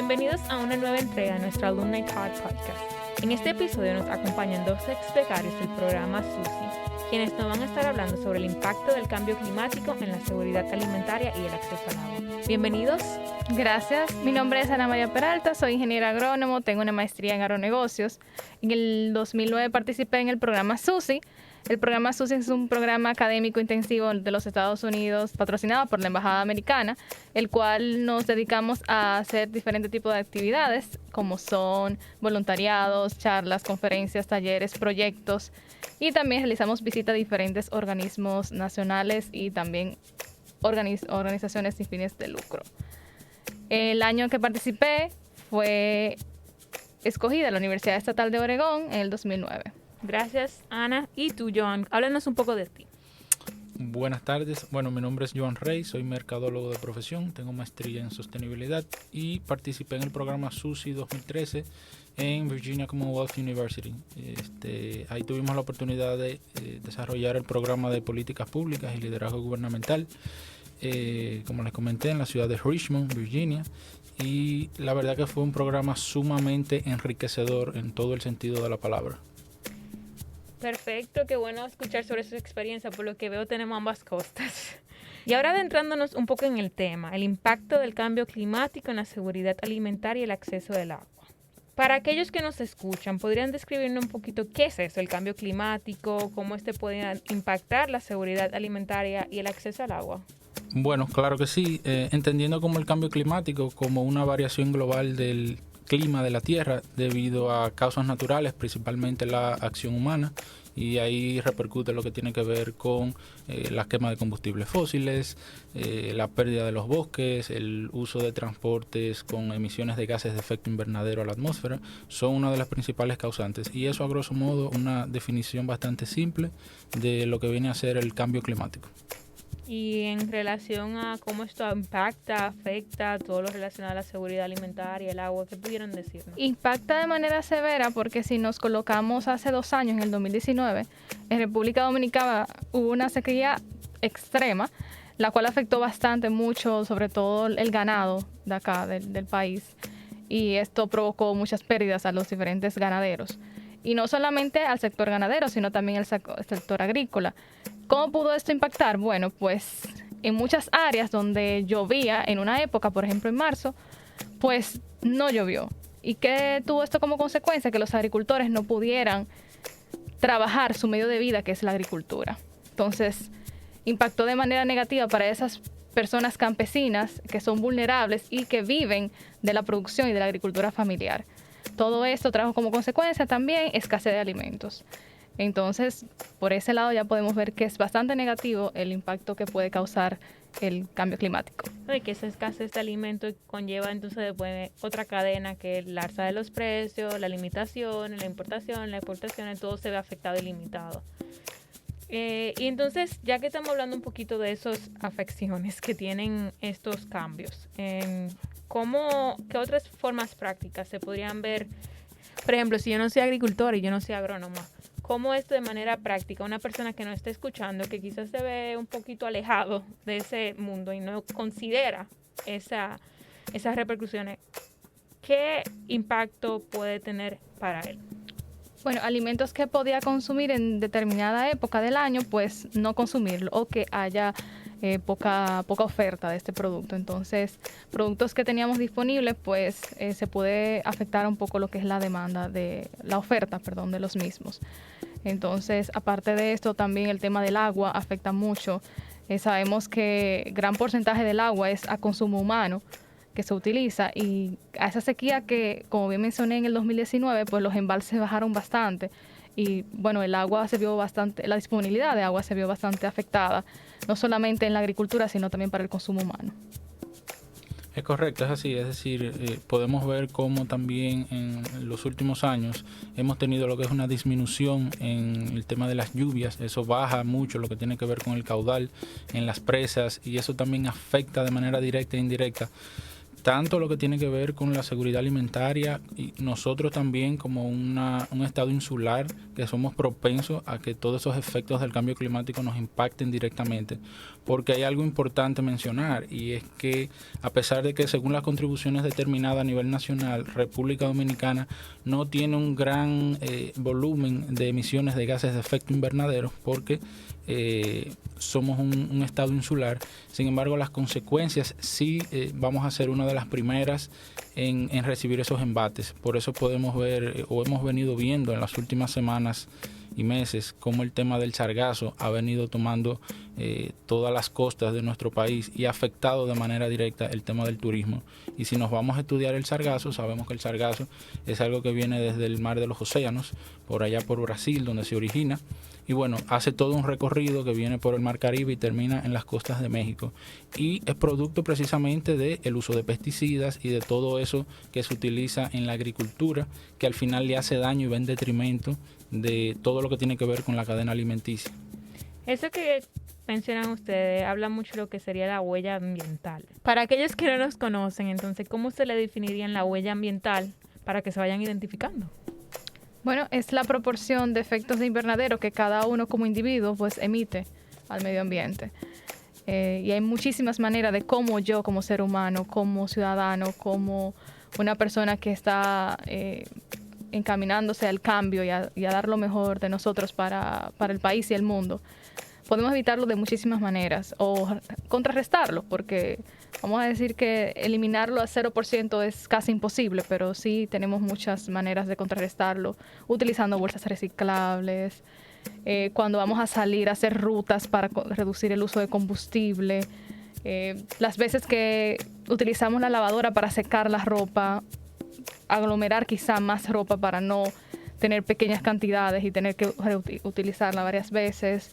Bienvenidos a una nueva entrega de nuestro Alumni Pod Podcast. En este episodio nos acompañan dos ex-becarios del programa SUSI, quienes nos van a estar hablando sobre el impacto del cambio climático en la seguridad alimentaria y el acceso al agua. Bienvenidos. Gracias. Mi nombre es Ana María Peralta, soy ingeniera agrónomo, tengo una maestría en agronegocios. En el 2009 participé en el programa SUSI. El programa SUSI es un programa académico intensivo de los Estados Unidos patrocinado por la Embajada Americana, el cual nos dedicamos a hacer diferentes tipos de actividades, como son voluntariados, charlas, conferencias, talleres, proyectos, y también realizamos visitas a diferentes organismos nacionales y también organizaciones sin fines de lucro. El año que participé fue escogida la Universidad Estatal de Oregón en el 2009. Gracias, Ana. Y tú, Joan, háblanos un poco de ti. Buenas tardes. Bueno, mi nombre es Joan Rey, soy mercadólogo de profesión, tengo maestría en sostenibilidad y participé en el programa SUSI 2013 en Virginia Commonwealth University. Ahí tuvimos la oportunidad de desarrollar el programa de políticas públicas y liderazgo gubernamental, como les comenté, en la ciudad de Richmond, Virginia. Y la verdad que fue un programa sumamente enriquecedor en todo el sentido de la palabra. Perfecto, qué bueno escuchar sobre su experiencia. Por lo que veo tenemos ambas costas. Y ahora adentrándonos un poco en el tema, el impacto del cambio climático en la seguridad alimentaria y el acceso del agua. Para aquellos que nos escuchan, ¿podrían describirnos un poquito qué es eso, el cambio climático, cómo puede impactar la seguridad alimentaria y el acceso al agua? Bueno, claro que sí, entendiendo como el cambio climático como una variación global del clima de la Tierra debido a causas naturales, principalmente la acción humana, y ahí repercute lo que tiene que ver con la quema de combustibles fósiles, la pérdida de los bosques, el uso de transportes con emisiones de gases de efecto invernadero a la atmósfera, son una de las principales causantes, y eso a grosso modo una definición bastante simple de lo que viene a ser el cambio climático. Y en relación a cómo esto impacta, afecta todo lo relacionado a la seguridad alimentaria, el agua, ¿qué pudieran decirnos? Impacta de manera severa porque si nos colocamos hace 2 años, en el 2019, en República Dominicana hubo una sequía extrema, la cual afectó bastante mucho, sobre todo el ganado de acá, del país, y esto provocó muchas pérdidas a los diferentes ganaderos. Y no solamente al sector ganadero, sino también al sector agrícola. ¿Cómo pudo esto impactar? Bueno, pues en muchas áreas donde llovía en una época, por ejemplo en marzo, pues no llovió. ¿Y qué tuvo esto como consecuencia? Que los agricultores no pudieran trabajar su medio de vida, que es la agricultura. Entonces, impactó de manera negativa para esas personas campesinas que son vulnerables y que viven de la producción y de la agricultura familiar. Todo esto trajo como consecuencia también escasez de alimentos. Entonces, por ese lado ya podemos ver que es bastante negativo el impacto que puede causar el cambio climático. Y que esa escasez de alimentos conlleva entonces después otra cadena, que es el alza de los precios, la limitación, la importación, la exportación, todo se ve afectado y limitado. Y entonces, ya que estamos hablando un poquito de esas afecciones que tienen estos cambios, ¿qué otras formas prácticas se podrían ver? Por ejemplo, si yo no soy agricultora y yo no soy agrónoma, ¿cómo esto de manera práctica, una persona que no esté escuchando, que quizás se ve un poquito alejado de ese mundo y no considera esas repercusiones, qué impacto puede tener para él? Bueno, alimentos que podía consumir en determinada época del año, pues no consumirlo, o que haya poca oferta de este producto. Entonces, productos que teníamos disponibles, pues se puede afectar un poco lo que es la demanda la oferta de los mismos. Entonces, aparte de esto, también el tema del agua afecta mucho. Sabemos que gran porcentaje del agua es a consumo humano que se utiliza, y a esa sequía que, como bien mencioné, en el 2019, pues los embalses bajaron bastante y bueno, la disponibilidad de agua se vio bastante afectada, no solamente en la agricultura, sino también para el consumo humano. Es correcto, es así, es decir, podemos ver cómo también en los últimos años hemos tenido lo que es una disminución en el tema de las lluvias. Eso baja mucho lo que tiene que ver con el caudal en las presas, y eso también afecta de manera directa e indirecta tanto lo que tiene que ver con la seguridad alimentaria y nosotros también como un estado insular que somos propensos a que todos esos efectos del cambio climático nos impacten directamente, porque hay algo importante mencionar y es que a pesar de que según las contribuciones determinadas a nivel nacional, República Dominicana no tiene un gran volumen de emisiones de gases de efecto invernadero porque somos un estado insular. Sin embargo, las consecuencias sí vamos a ser una de las primeras en recibir esos embates. Por eso podemos ver o hemos venido viendo en las últimas semanas y meses cómo el tema del sargazo ha venido tomando todas las costas de nuestro país y ha afectado de manera directa el tema del turismo. Y si nos vamos a estudiar el sargazo, sabemos que el sargazo es algo que viene desde el mar de los océanos, por allá por Brasil, donde se origina. Y bueno, hace todo un recorrido que viene por el Mar Caribe y termina en las costas de México. Y es producto precisamente del uso de pesticidas y de todo eso que se utiliza en la agricultura, que al final le hace daño y va en detrimento de todo lo que tiene que ver con la cadena alimenticia. Eso que mencionan ustedes habla mucho de lo que sería la huella ambiental. Para aquellos que no nos conocen, entonces, ¿cómo se le definiría la huella ambiental para que se vayan identificando? Bueno, es la proporción de efectos de invernadero que cada uno como individuo pues emite al medio ambiente. Y hay muchísimas maneras de cómo yo como ser humano, como ciudadano, como una persona que está encaminándose al cambio y a dar lo mejor de nosotros para el país y el mundo, podemos evitarlo de muchísimas maneras o contrarrestarlo, porque vamos a decir que eliminarlo a 0% es casi imposible, pero sí tenemos muchas maneras de contrarrestarlo, utilizando bolsas reciclables, cuando vamos a salir a hacer rutas para reducir el uso de combustible, las veces que utilizamos la lavadora para secar la ropa, aglomerar quizá más ropa para no tener pequeñas cantidades y tener que utilizarla varias veces.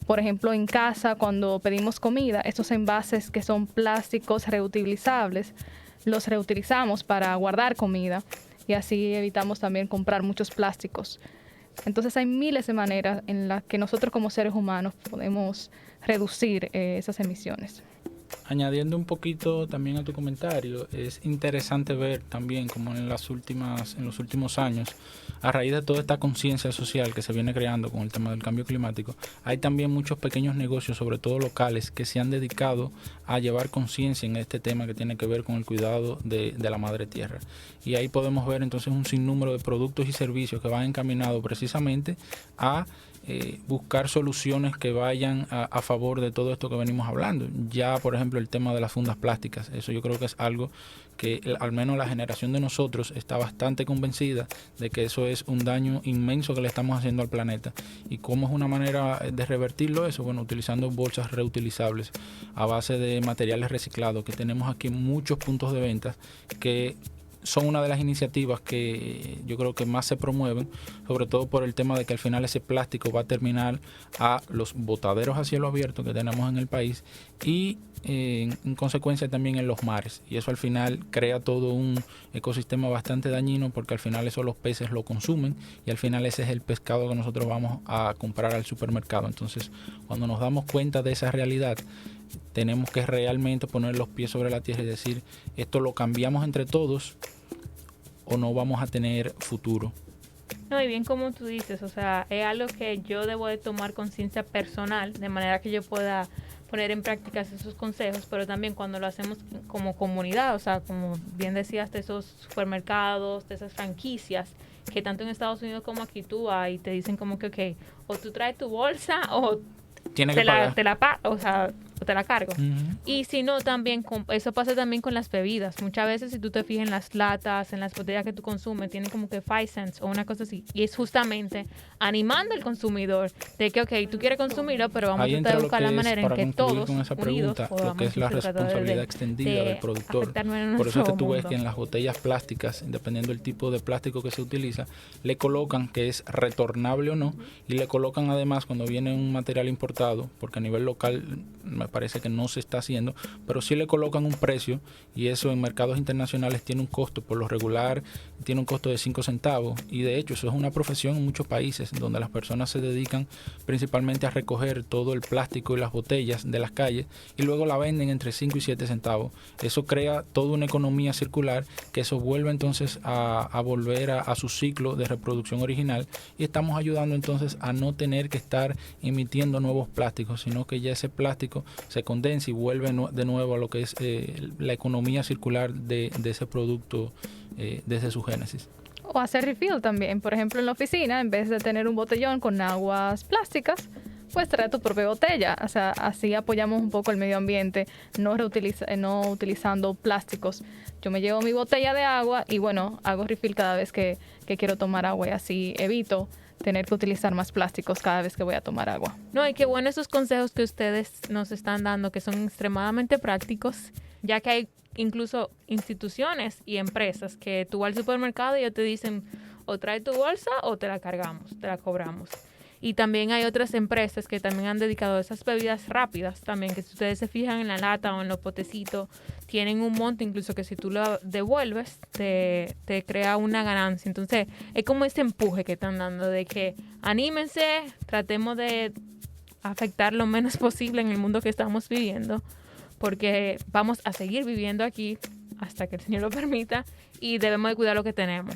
Por ejemplo, en casa, cuando pedimos comida, estos envases que son plásticos reutilizables, los reutilizamos para guardar comida y así evitamos también comprar muchos plásticos. Entonces hay miles de maneras en las que nosotros como seres humanos podemos reducir esas emisiones. Añadiendo un poquito también a tu comentario, es interesante ver también como en los últimos años, a raíz de toda esta conciencia social que se viene creando con el tema del cambio climático, hay también muchos pequeños negocios, sobre todo locales, que se han dedicado a llevar conciencia en este tema que tiene que ver con el cuidado de la madre tierra. Y ahí podemos ver entonces un sinnúmero de productos y servicios que van encaminados precisamente a buscar soluciones que vayan a favor de todo esto que venimos hablando. Ya, por ejemplo, el tema de las fundas plásticas, eso yo creo que es algo que al menos la generación de nosotros está bastante convencida de que eso es un daño inmenso que le estamos haciendo al planeta. ¿Y cómo es una manera de revertirlo eso? Bueno, utilizando bolsas reutilizables a base de materiales reciclados, que tenemos aquí muchos puntos de venta que son una de las iniciativas que yo creo que más se promueven, sobre todo por el tema de que al final ese plástico va a terminar a los botaderos a cielo abierto que tenemos en el país y en consecuencia también en los mares, y eso al final crea todo un ecosistema bastante dañino, porque al final eso los peces lo consumen y al final ese es el pescado que nosotros vamos a comprar al supermercado. Entonces, cuando nos damos cuenta de esa realidad, tenemos que realmente poner los pies sobre la tierra y decir, esto lo cambiamos entre todos o no vamos a tener futuro. No, y bien como tú dices, o sea, es algo que yo debo de tomar conciencia personal, de manera que yo pueda poner en práctica esos consejos, pero también cuando lo hacemos como comunidad, o sea, como bien decías, de esos supermercados, de esas franquicias, que tanto en Estados Unidos como aquí tú vas y te dicen como que, ok, o tú traes tu bolsa o te la cargo. Uh-huh. Y si no, también eso pasa también con las bebidas. Muchas veces, si tú te fijas en las latas, en las botellas que tú consumes, tienen como que 5 cents o una cosa así. Y es justamente animando al consumidor de que, ok, tú quieres consumirlo, pero vamos a tratar de buscar la manera en que todos con esa pregunta, unidos lo que es la responsabilidad extendida del productor. Por eso es que tú ves que en las botellas plásticas, dependiendo del tipo de plástico que se utiliza, le colocan que es retornable o no, y le colocan además, cuando viene un material importado, porque a nivel local parece que no se está haciendo, pero sí le colocan un precio y eso en mercados internacionales tiene un costo, por lo regular tiene un costo de 5 centavos y de hecho eso es una profesión en muchos países donde las personas se dedican principalmente a recoger todo el plástico y las botellas de las calles y luego la venden entre 5 y 7 centavos. Eso crea toda una economía circular que eso vuelve entonces a volver a su ciclo de reproducción original y estamos ayudando entonces a no tener que estar emitiendo nuevos plásticos, sino que ya ese plástico se condensa y vuelve de nuevo a lo que es la economía circular de ese producto desde su génesis. O hacer refill también. Por ejemplo, en la oficina, en vez de tener un botellón con aguas plásticas, pues trae tu propia botella. O sea, así apoyamos un poco el medio ambiente, no utilizando plásticos. Yo me llevo mi botella de agua y bueno, hago refill cada vez que quiero tomar agua y así evito tener que utilizar más plásticos cada vez que voy a tomar agua. No, y qué bueno esos consejos que ustedes nos están dando, que son extremadamente prácticos, ya que hay incluso instituciones y empresas que tú vas al supermercado y ellos te dicen o trae tu bolsa o te la cargamos, te la cobramos. Y también hay otras empresas que también han dedicado a esas bebidas rápidas también, que si ustedes se fijan en la lata o en los potecitos, tienen un monto incluso que si tú lo devuelves te crea una ganancia. Entonces es como ese empuje que están dando de que anímense, tratemos de afectar lo menos posible en el mundo que estamos viviendo, porque vamos a seguir viviendo aquí hasta que el Señor lo permita y debemos de cuidar lo que tenemos.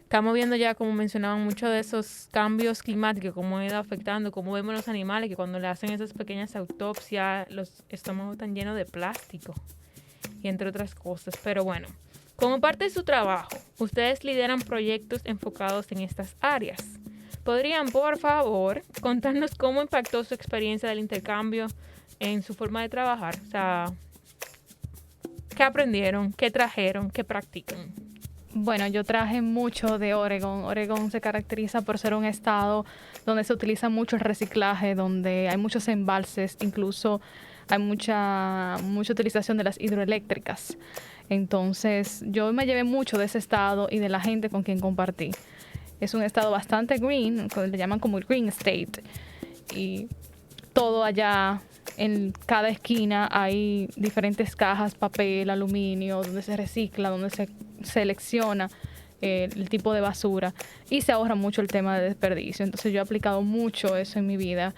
Estamos viendo ya, como mencionaban, muchos de esos cambios climáticos, cómo han ido afectando, cómo vemos los animales, que cuando le hacen esas pequeñas autopsias, los estómagos están llenos de plástico, y entre otras cosas. Pero bueno, como parte de su trabajo, ustedes lideran proyectos enfocados en estas áreas. ¿Podrían, por favor, contarnos cómo impactó su experiencia del intercambio en su forma de trabajar? O sea, ¿qué aprendieron? ¿Qué trajeron? ¿Qué practican? Bueno, yo traje mucho de Oregón. Oregón se caracteriza por ser un estado donde se utiliza mucho el reciclaje, donde hay muchos embalses, incluso hay mucha utilización de las hidroeléctricas. Entonces, yo me llevé mucho de ese estado y de la gente con quien compartí. Es un estado bastante green, le llaman como el Green State. Y todo allá, en cada esquina hay diferentes cajas, papel, aluminio, donde se recicla, donde se selecciona el tipo de basura y se ahorra mucho el tema de desperdicio. Entonces yo he aplicado mucho eso en mi vida,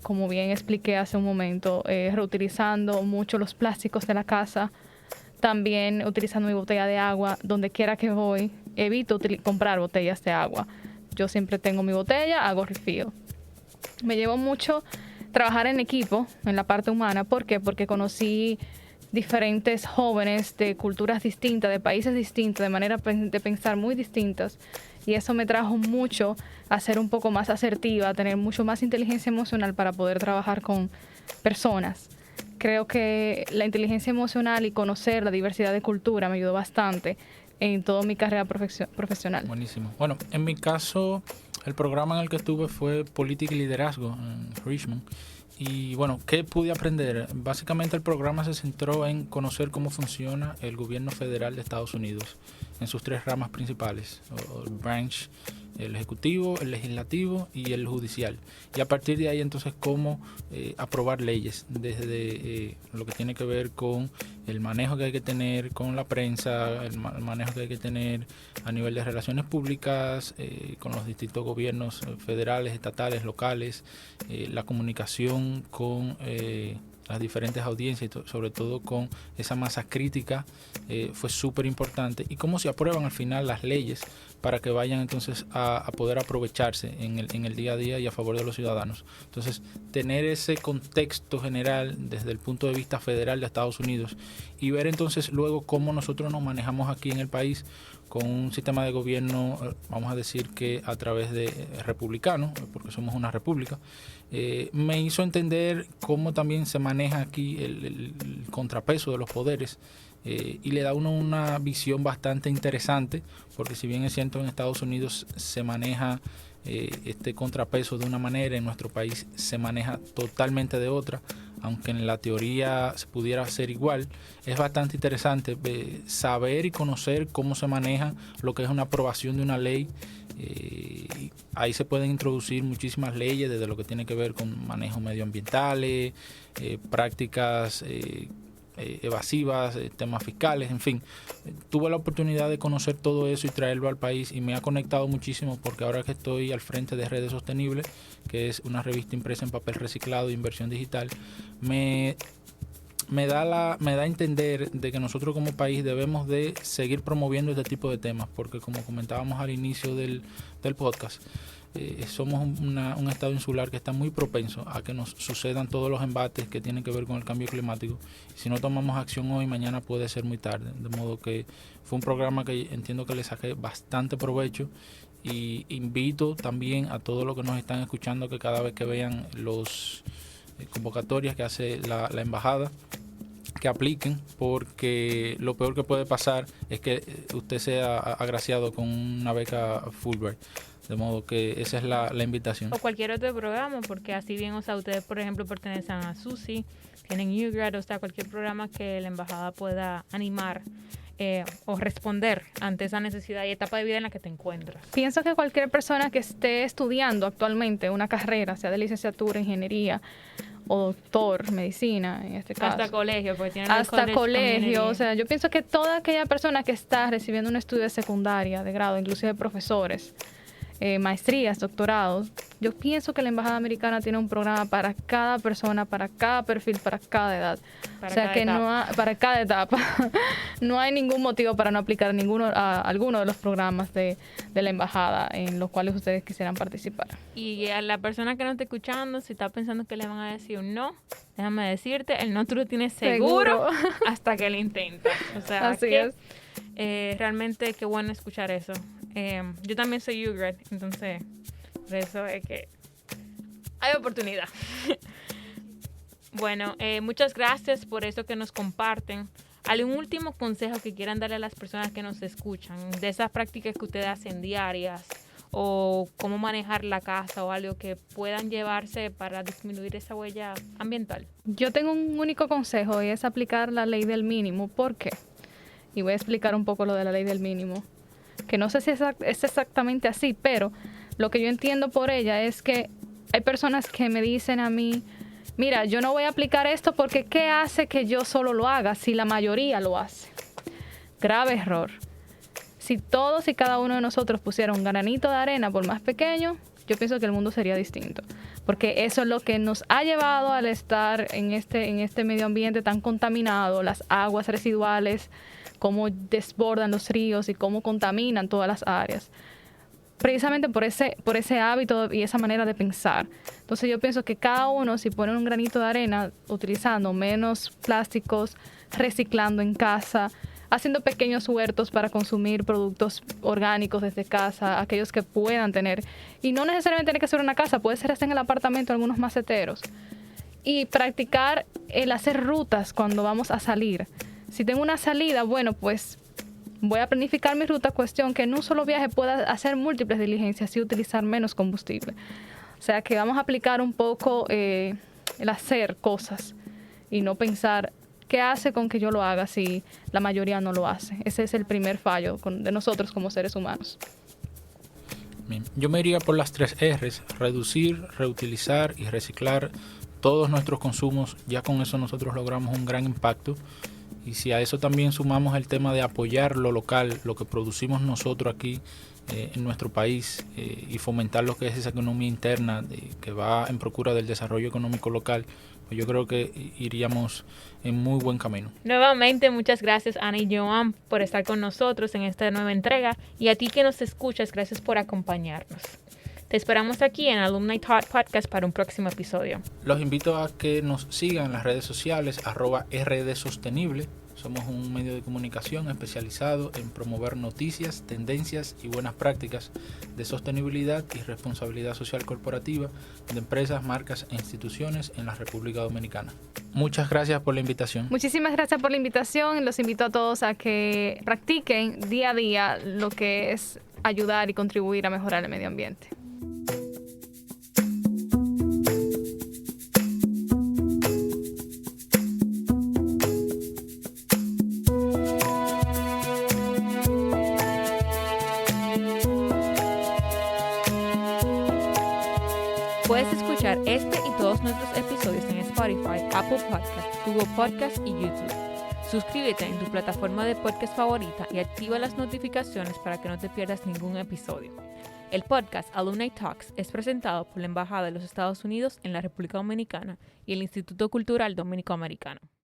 como bien expliqué hace un momento, reutilizando mucho los plásticos de la casa, también utilizando mi botella de agua donde quiera que voy. Evito comprar botellas de agua. Yo siempre tengo mi botella, hago refill. Me llevo mucho trabajar en equipo, en la parte humana. ¿Por qué? Porque conocí diferentes jóvenes de culturas distintas, de países distintos, de manera de pensar muy distintas. Y eso me trajo mucho a ser un poco más asertiva, a tener mucho más inteligencia emocional para poder trabajar con personas. Creo que la inteligencia emocional y conocer la diversidad de cultura me ayudó bastante en toda mi carrera profesional. Buenísimo. Bueno, en mi caso, el programa en el que estuve fue Política y Liderazgo en Richmond. Y bueno, ¿qué pude aprender? Básicamente el programa se centró en conocer cómo funciona el gobierno federal de Estados Unidos en sus 3 ramas principales, el branch, el ejecutivo, el legislativo y el judicial. Y a partir de ahí entonces cómo aprobar leyes, desde lo que tiene que ver con el manejo que hay que tener con la prensa, el manejo que hay que tener a nivel de relaciones públicas, con los distintos gobiernos federales, estatales, locales, la comunicación con las diferentes audiencias y sobre todo con esa masa crítica fue súper importante, y cómo se aprueban al final las leyes para que vayan entonces a poder aprovecharse en el día a día y a favor de los ciudadanos. Entonces, tener ese contexto general desde el punto de vista federal de Estados Unidos y ver entonces luego cómo nosotros nos manejamos aquí en el país con un sistema de gobierno, vamos a decir que a través de republicano, porque somos una república, me hizo entender cómo también se maneja aquí el contrapeso de los poderes. Y le da a uno una visión bastante interesante, porque si bien es cierto en Estados Unidos se maneja este contrapeso de una manera, en nuestro país se maneja totalmente de otra. aunque en la teoría se pudiera hacer igual, es bastante interesante saber y conocer cómo se maneja lo que es una aprobación de una ley. Ahí se pueden introducir muchísimas leyes, desde lo que tiene que ver con manejo medioambientales, prácticas evasivas, temas fiscales, en fin. Tuve la oportunidad de conocer todo eso y traerlo al país, y me ha conectado muchísimo, porque ahora que estoy al frente de Redes Sostenibles, que es una revista impresa en papel reciclado de inversión digital, me da a entender de que nosotros como país debemos de seguir promoviendo este tipo de temas, porque como comentábamos al inicio del podcast, somos un estado insular que está muy propenso a que nos sucedan todos los embates que tienen que ver con el cambio climático. Si no tomamos acción hoy, mañana puede ser muy tarde. De modo que fue un programa que entiendo que le saqué bastante provecho, y invito también a todos los que nos están escuchando que cada vez que vean los convocatorias que hace la embajada, que apliquen, porque lo peor que puede pasar es que usted sea agraciado con una beca Fulbright. De modo que esa es la invitación. O cualquier otro programa, porque así bien, o sea, ustedes, por ejemplo, pertenecen a SUSI, tienen UGRAD, o sea, cualquier programa que la embajada pueda animar o responder ante esa necesidad y etapa de vida en la que te encuentras. Pienso que cualquier persona que esté estudiando actualmente una carrera, sea de licenciatura, ingeniería o doctor, medicina, en este caso. Hasta colegio, porque tienen hasta colegio, o sea, yo pienso que toda aquella persona que está recibiendo un estudio de secundaria, de grado, inclusive profesores, maestrías, doctorados, yo pienso que la Embajada Americana tiene un programa para cada persona, para cada perfil, para cada edad. Para cada etapa. No hay ningún motivo para no aplicar alguno de los programas de la Embajada en los cuales ustedes quisieran participar. Y a la persona que no está escuchando, si está pensando que le van a decir un no, déjame decirte, el no tú lo tienes seguro hasta que lo intentas. O sea, así es. Realmente qué bueno escuchar eso. Yo también soy UGRAD, entonces por eso es que hay oportunidad. Bueno, muchas gracias por eso que nos comparten. ¿Algún último consejo que quieran darle a las personas que nos escuchan de esas prácticas que ustedes hacen diarias, o cómo manejar la casa, o algo que puedan llevarse para disminuir esa huella ambiental? Yo tengo un único consejo, y es aplicar la ley del mínimo. ¿Por qué? Y voy a explicar un poco lo de la ley del mínimo, que no sé si es exactamente así, pero lo que yo entiendo por ella es que hay personas que me dicen a mí, mira, yo no voy a aplicar esto porque ¿qué hace que yo solo lo haga si la mayoría lo hace? Grave error. Si todos y cada uno de nosotros pusiera un granito de arena, por más pequeño, yo pienso que el mundo sería distinto. Porque eso es lo que nos ha llevado al estar en este medio ambiente tan contaminado, las aguas residuales, cómo desbordan los ríos y cómo contaminan todas las áreas. Precisamente por ese hábito y esa manera de pensar. Entonces yo pienso que cada uno, si pone un granito de arena, utilizando menos plásticos, reciclando en casa, haciendo pequeños huertos para consumir productos orgánicos desde casa, aquellos que puedan tener. Y no necesariamente tiene que ser una casa, puede ser hasta en el apartamento, algunos maceteros. Y practicar el hacer rutas cuando vamos a salir. Si tengo una salida, bueno, pues voy a planificar mi ruta, cuestión que en un solo viaje pueda hacer múltiples diligencias y utilizar menos combustible. O sea que vamos a aplicar un poco el hacer cosas y no pensar qué hace con que yo lo haga si la mayoría no lo hace. Ese es el primer fallo de nosotros como seres humanos. Bien. Yo me iría por las 3 R's: reducir, reutilizar y reciclar todos nuestros consumos. Ya con eso nosotros logramos un gran impacto. Y si a eso también sumamos el tema de apoyar lo local, lo que producimos nosotros aquí en nuestro país, y fomentar lo que es esa economía interna que va en procura del desarrollo económico local, pues yo creo que iríamos en muy buen camino. Nuevamente, muchas gracias Ana y Joan por estar con nosotros en esta nueva entrega, y a ti que nos escuchas, gracias por acompañarnos. Te esperamos aquí en Alumni Talk Podcast para un próximo episodio. Los invito a que nos sigan en las redes sociales @RDSostenible. Somos un medio de comunicación especializado en promover noticias, tendencias y buenas prácticas de sostenibilidad y responsabilidad social corporativa de empresas, marcas e instituciones en la República Dominicana. Muchas gracias por la invitación. Muchísimas gracias por la invitación. Los invito a todos a que practiquen día a día lo que es ayudar y contribuir a mejorar el medio ambiente. Puedes escuchar este y todos nuestros episodios en Spotify, Apple Podcasts, Google Podcasts y YouTube. Suscríbete en tu plataforma de podcast favorita y activa las notificaciones para que no te pierdas ningún episodio. El podcast Alumni Talks es presentado por la Embajada de los Estados Unidos en la República Dominicana y el Instituto Cultural Dominico-Americano.